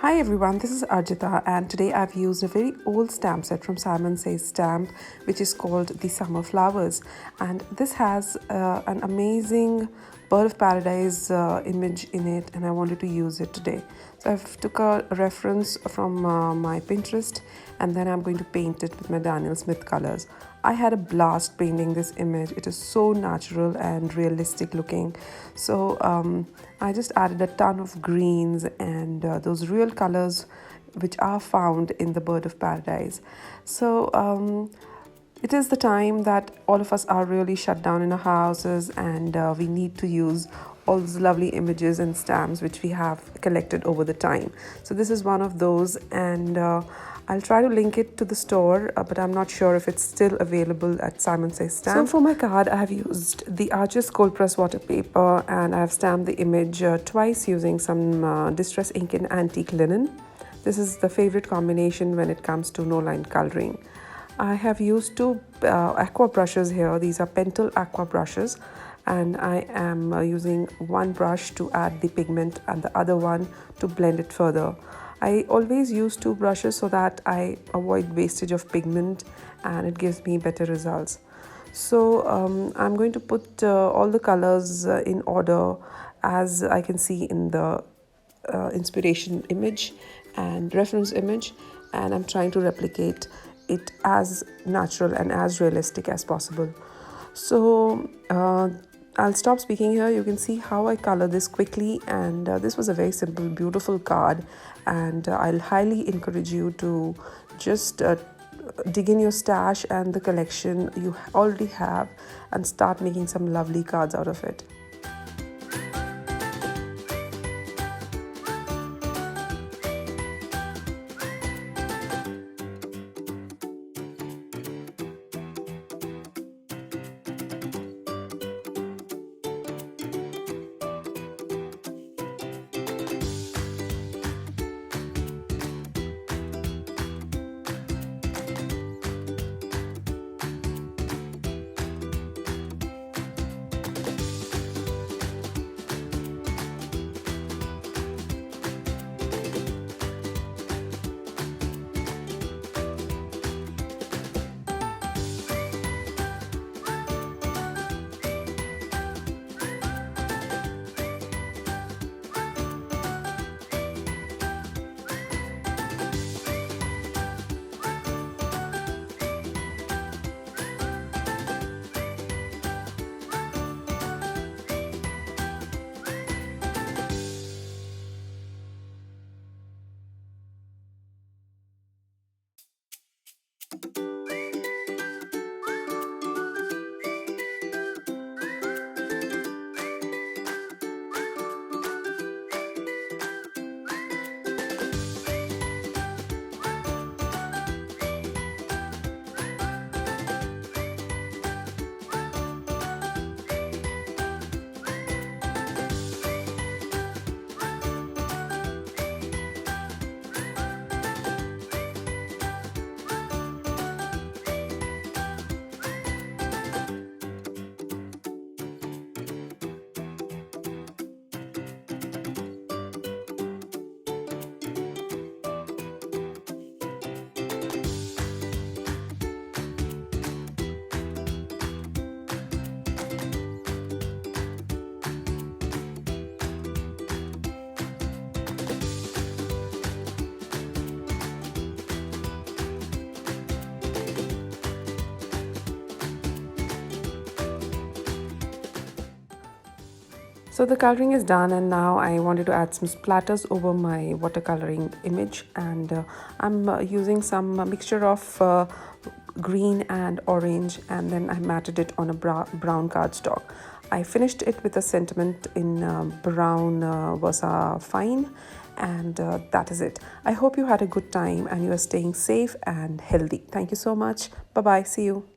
Hi everyone, this is Arjita and today I've used a very old stamp set from Simon Says Stamp which is called the Summer Flowers, and this has an amazing bird of paradise image in it, and I wanted to use it today. So I've took a reference from my Pinterest, and then I'm going to paint it with my Daniel Smith colors. I had a blast painting this image. It is so natural and realistic looking. So I just added a ton of greens and those real colors which are found in the bird of paradise. So it is the time that all of us are really shut down in our houses, and we need to use all those lovely images and stamps which we have collected over the time. So this is one of those, and I'll try to link it to the store, but I'm not sure if it's still available at Simon Says Stamp. So for my card, I have used the Arches cold press water paper, and I have stamped the image twice using some distress ink in antique linen. This is the favorite combination when it comes to no-line coloring. I have used two aqua brushes here. These are Pentel aqua brushes, and I am using one brush to add the pigment and the other one to blend it further. I always use two brushes so that I avoid wastage of pigment and it gives me better results. So I'm going to put all the colors in order as I can see in the inspiration image and reference image, and I'm trying to replicate it as natural and as realistic as possible. So I'll stop speaking here. You can see how I color this quickly, and this was a very simple, beautiful card, and I'll highly encourage you to just dig in your stash and the collection you already have and start making some lovely cards out of it. So the coloring is done, and now I wanted to add some splatters over my watercoloring image, and I'm using some mixture of green and orange, and then I matted it on a brown cardstock. I finished it with a sentiment in brown Versa Fine, and that is it. I hope you had a good time and you are staying safe and healthy. Thank you so much. Bye bye. See you.